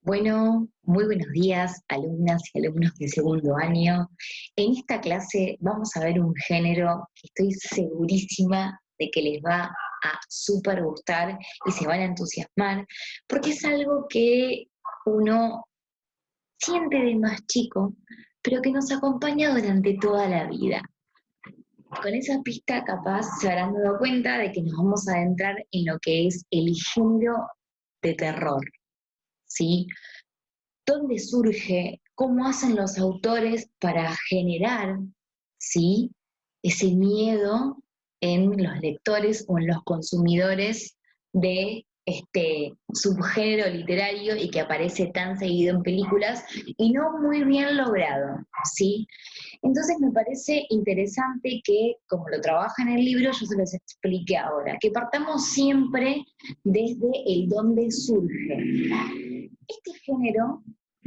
Bueno, muy buenos días, alumnas y alumnos de segundo año. En esta clase vamos a ver un género que estoy segurísima de que les va a súper gustar y se van a entusiasmar, porque es algo que uno siente de más chico, pero que nos acompaña durante toda la vida. Con esa pista capaz se habrán dado cuenta de que nos vamos a adentrar en lo que es el género de terror, ¿sí? ¿Dónde surge? ¿Cómo hacen los autores para generar, ¿sí?, ese miedo en los lectores o en los consumidores de este subgénero literario y que aparece tan seguido en películas y no muy bien logrado, ¿sí? Entonces me parece interesante que, como lo trabaja en el libro, yo se los explique ahora, que partamos siempre desde el dónde surge. Este género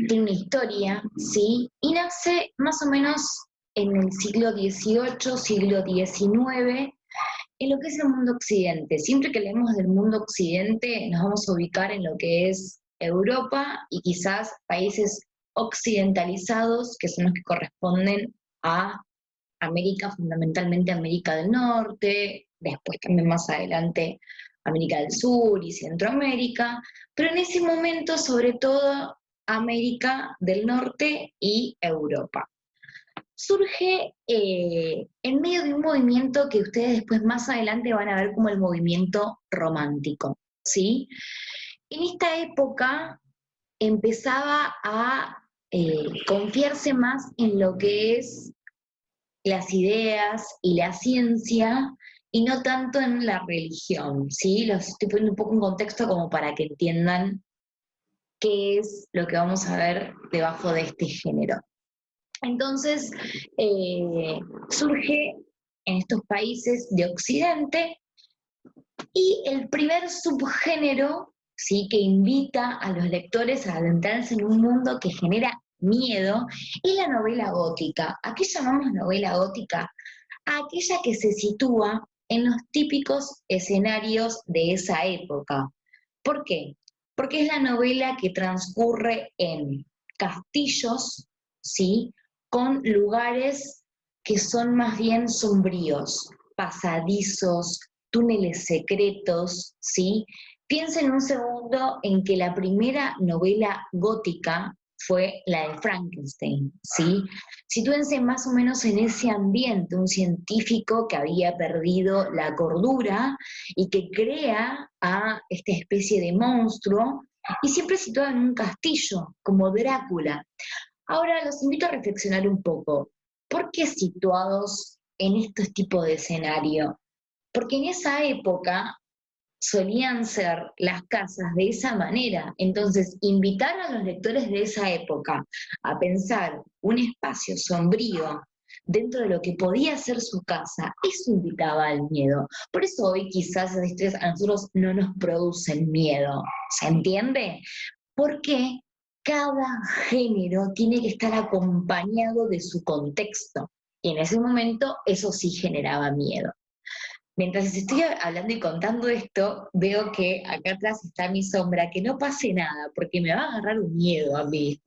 tiene una historia, ¿sí? Y nace más o menos en el siglo XVIII, siglo XIX, en lo que es el mundo occidente. Siempre que leemos del mundo occidente, nos vamos a ubicar en lo que es Europa y quizás países occidentalizados, que son los que corresponden a América, fundamentalmente América del Norte, después también más adelante América del Sur y Centroamérica, pero en ese momento sobre todo América del Norte y Europa. Surge en medio de un movimiento que ustedes después más adelante van a ver como el movimiento romántico, ¿sí? En esta época empezaba a confiarse más en lo que es las ideas y la ciencia y no tanto en la religión, ¿sí? Los estoy poniendo un poco en contexto como para que entiendan qué es lo que vamos a ver debajo de este género. Entonces, surge en estos países de Occidente y el primer subgénero, ¿sí?, que invita a los lectores a adentrarse en un mundo que genera miedo, es la novela gótica. ¿A qué llamamos novela gótica? A aquella que se sitúa en los típicos escenarios de esa época. ¿Por qué? Porque es la novela que transcurre en castillos, ¿sí?, con lugares que son más bien sombríos, pasadizos, túneles secretos, ¿sí? Piensen un segundo en que la primera novela gótica fue la de Frankenstein, ¿sí? Sitúense más o menos en ese ambiente, un científico que había perdido la cordura y que crea a esta especie de monstruo y siempre situado en un castillo, como Drácula. Ahora los invito a reflexionar un poco. ¿Por qué situados en estos tipos de escenario? Porque en esa época solían ser las casas de esa manera. Entonces, invitar a los lectores de esa época a pensar un espacio sombrío dentro de lo que podía ser su casa, eso invitaba al miedo. Por eso hoy quizás esas historias a nosotros no nos producen miedo. ¿Se entiende? Porque cada género tiene que estar acompañado de su contexto. Y en ese momento eso sí generaba miedo. Mientras les estoy hablando y contando esto, veo que acá atrás está mi sombra, que no pase nada, porque me va a agarrar un miedo a mí.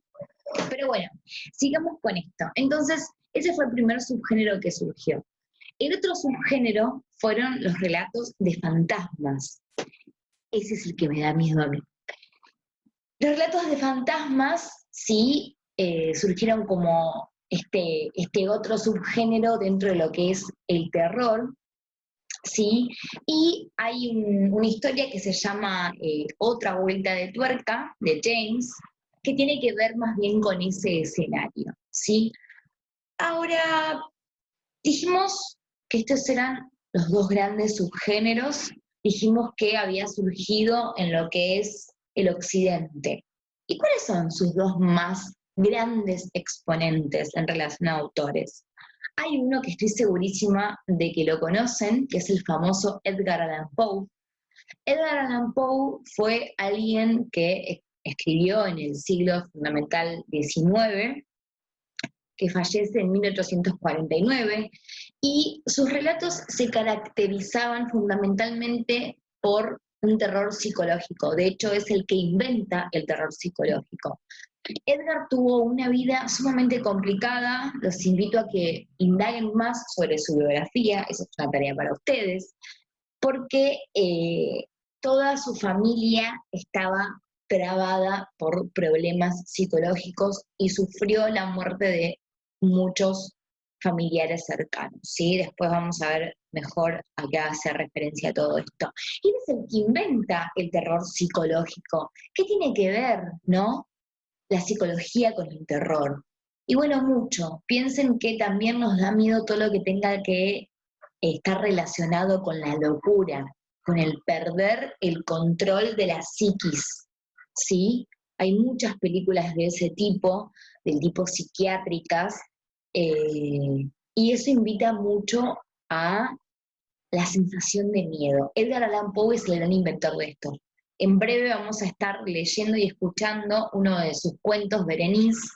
Pero bueno, sigamos con esto. Entonces, ese fue el primer subgénero que surgió. El otro subgénero fueron los relatos de fantasmas. Ese es el que me da miedo a mí. Los relatos de fantasmas sí surgieron como este otro subgénero dentro de lo que es el terror, ¿sí? Y hay una historia que se llama Otra vuelta de tuerca, de James, que tiene que ver más bien con ese escenario, ¿sí? Ahora, dijimos que estos eran los dos grandes subgéneros, dijimos que había surgido en lo que es el occidente. ¿Y cuáles son sus dos más grandes exponentes en relación a autores? Hay uno que estoy segurísima de que lo conocen, que es el famoso Edgar Allan Poe. Edgar Allan Poe fue alguien que escribió en el siglo fundamental XIX, que fallece en 1849, y sus relatos se caracterizaban fundamentalmente por un terror psicológico. De hecho, es el que inventa el terror psicológico. Edgar tuvo una vida sumamente complicada. Los invito a que indaguen más sobre su biografía, esa es una tarea para ustedes, porque toda su familia estaba trabada por problemas psicológicos y sufrió la muerte de muchos familiares cercanos, ¿sí? Después vamos a ver mejor a qué hace referencia a todo esto. Y él es el que inventa el terror psicológico. ¿Qué tiene que ver, no? La psicología con el terror. Y bueno, mucho. Piensen que también nos da miedo todo lo que tenga que estar relacionado con la locura, con el perder el control de la psiquis, ¿sí? Hay muchas películas de ese tipo, del tipo psiquiátricas, y eso invita mucho a la sensación de miedo. Edgar Allan Poe es el gran inventor de esto. En breve vamos a estar leyendo y escuchando uno de sus cuentos, Berenice,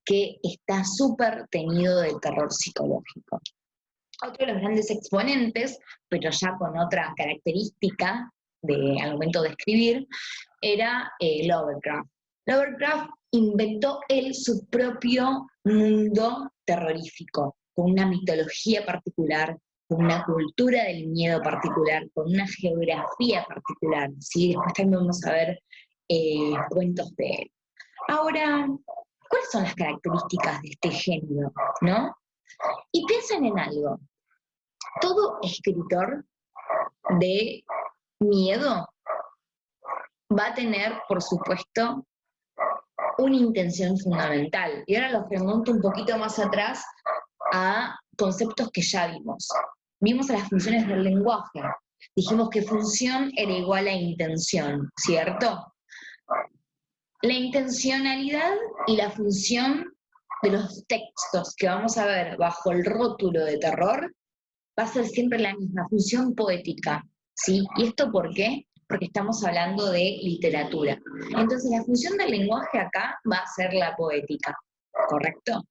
que está súper teñido del terror psicológico. Otro de los grandes exponentes, pero ya con otra característica al momento de escribir, era Lovecraft. Lovecraft inventó él su propio mundo terrorífico, con una mitología particular, con una cultura del miedo particular, con una geografía particular, ¿sí? Después también vamos a ver cuentos de él. Ahora, ¿cuáles son las características de este género, no? Y piensen en algo. Todo escritor de miedo va a tener, por supuesto, una intención fundamental. Y ahora los remonto un poquito más atrás a conceptos que ya vimos. Vimos a las funciones del lenguaje. Dijimos que función era igual a intención, ¿cierto? La intencionalidad y la función de los textos que vamos a ver bajo el rótulo de terror va a ser siempre la misma, función poética, ¿sí? ¿Y esto por qué? Porque estamos hablando de literatura. Entonces la función del lenguaje acá va a ser la poética, ¿correcto?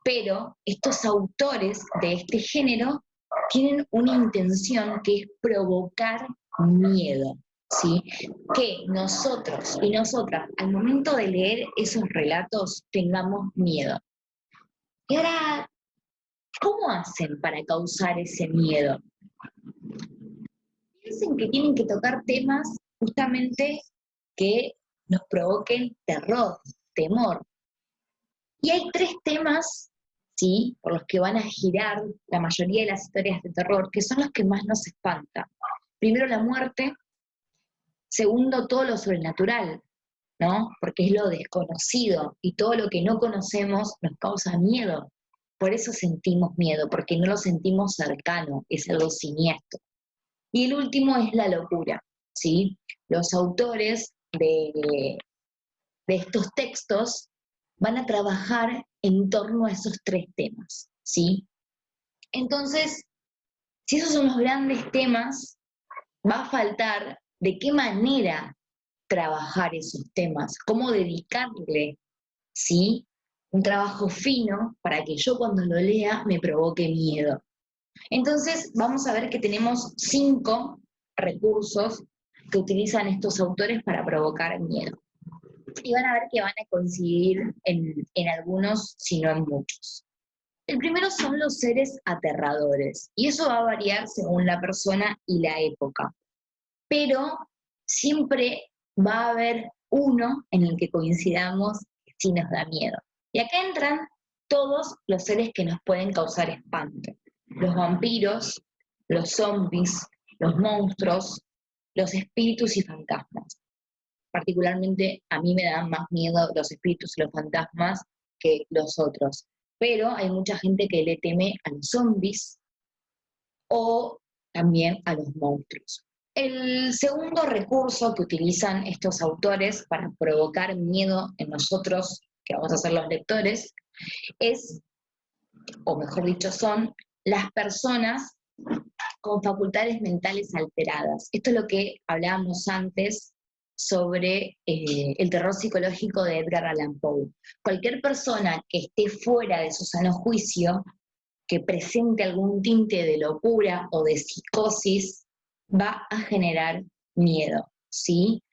Pero estos autores de este género tienen una intención que es provocar miedo, ¿sí? Que nosotros y nosotras al momento de leer esos relatos tengamos miedo. Y ahora, ¿cómo hacen para causar ese miedo? Piensen que tienen que tocar temas justamente que nos provoquen terror, temor. Y hay 3 temas, ¿sí?, por los que van a girar la mayoría de las historias de terror, que son los que más nos espantan. Primero, la muerte. Segundo, todo lo sobrenatural, ¿no? Porque es lo desconocido y todo lo que no conocemos nos causa miedo. Por eso sentimos miedo, porque no lo sentimos cercano, es algo siniestro. Y el último es la locura, ¿sí? Los autores de estos textos van a trabajar en torno a esos 3 temas, ¿sí? Entonces, si esos son los grandes temas, va a faltar de qué manera trabajar esos temas, cómo dedicarle, ¿sí?, un trabajo fino para que yo cuando lo lea me provoque miedo. Entonces, vamos a ver que tenemos 5 recursos que utilizan estos autores para provocar miedo. Y van a ver que van a coincidir en algunos, si no en muchos. El primero son los seres aterradores, y eso va a variar según la persona y la época. Pero siempre va a haber uno en el que coincidamos que sí nos da miedo. Y acá entran todos los seres que nos pueden causar espanto. Los vampiros, los zombies, los monstruos, los espíritus y fantasmas. Particularmente a mí me dan más miedo los espíritus y los fantasmas que los otros. Pero hay mucha gente que le teme a los zombies o también a los monstruos. El segundo recurso que utilizan estos autores para provocar miedo en nosotros, que vamos a ser los lectores, es, o mejor dicho, son las personas con facultades mentales alteradas. Esto es lo que hablábamos antes sobre el terror psicológico de Edgar Allan Poe. Cualquier persona que esté fuera de su sano juicio, que presente algún tinte de locura o de psicosis, va a generar miedo, ¿sí?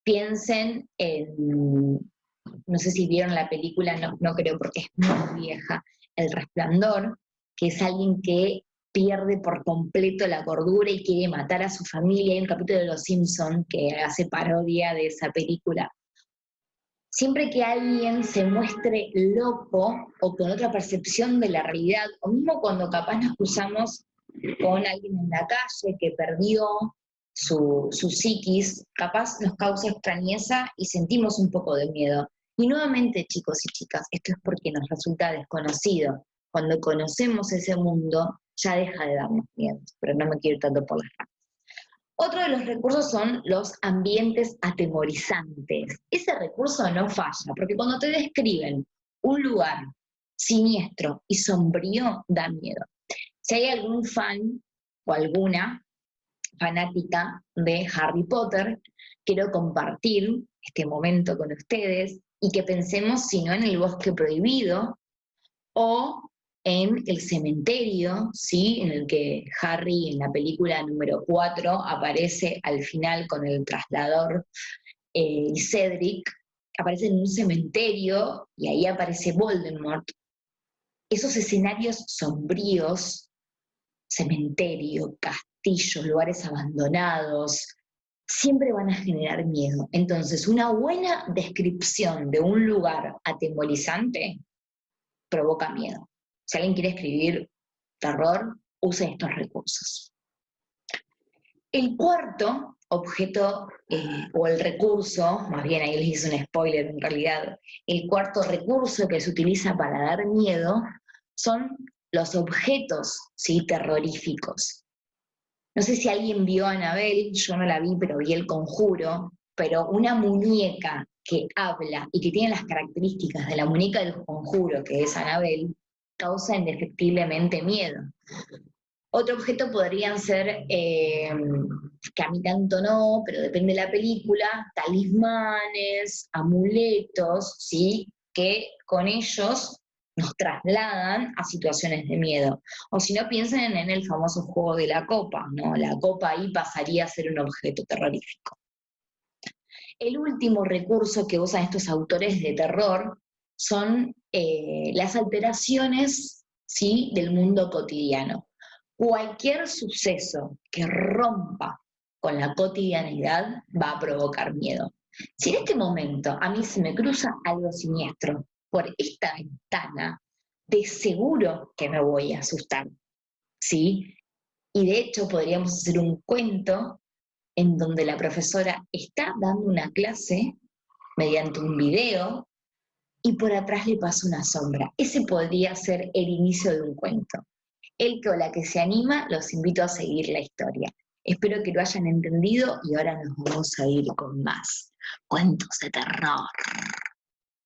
Piensen en, no sé si vieron la película, no creo porque es muy vieja, El Resplandor, que es alguien que pierde por completo la cordura y quiere matar a su familia. Hay un capítulo de Los Simpson que hace parodia de esa película. Siempre que alguien se muestre loco o con otra percepción de la realidad, o mismo cuando capaz nos cruzamos con alguien en la calle que perdió su psiquis, capaz nos causa extrañeza y sentimos un poco de miedo. Y nuevamente, chicos y chicas, esto es porque nos resulta desconocido. Cuando conocemos ese mundo, ya deja de darnos miedo, pero no me quiero ir tanto por las ramas. Otro de los recursos son los ambientes atemorizantes. Ese recurso no falla, porque cuando te describen un lugar siniestro y sombrío, da miedo. Si hay algún fan o alguna fanática de Harry Potter, quiero compartir este momento con ustedes y que pensemos si no en el bosque prohibido o en el cementerio, ¿sí? En el que Harry en la película número 4 aparece al final con el traslador y Cedric, aparece en un cementerio y ahí aparece Voldemort. Esos escenarios sombríos, cementerio, castillos, lugares abandonados, siempre van a generar miedo. Entonces, una buena descripción de un lugar atemorizante provoca miedo. Si alguien quiere escribir terror, use estos recursos. El cuarto objeto o el recurso, más bien ahí les hice un spoiler en realidad, el cuarto recurso que se utiliza para dar miedo son los objetos, ¿sí? Terroríficos. No sé si alguien vio a Annabelle, yo no la vi, pero vi El Conjuro, pero una muñeca que habla y que tiene las características de la muñeca del Conjuro, que es Annabelle, causa indefectiblemente miedo. Otro objeto podrían ser, que a mí tanto no, pero depende de la película, talismanes, amuletos, ¿sí? Que con ellos nos trasladan a situaciones de miedo. O si no, piensen en el famoso juego de la copa, ¿no? La copa ahí pasaría a ser un objeto terrorífico. El último recurso que usan estos autores de terror son las alteraciones, ¿sí? Del mundo cotidiano. Cualquier suceso que rompa con la cotidianidad va a provocar miedo. Si en este momento a mí se me cruza algo siniestro por esta ventana, de seguro que me voy a asustar, ¿sí? Y de hecho podríamos hacer un cuento en donde la profesora está dando una clase mediante un video y por atrás le pasa una sombra. Ese podría ser el inicio de un cuento. El que o la que se anima, los invito a seguir la historia. Espero que lo hayan entendido y ahora nos vamos a ir con más cuentos de terror.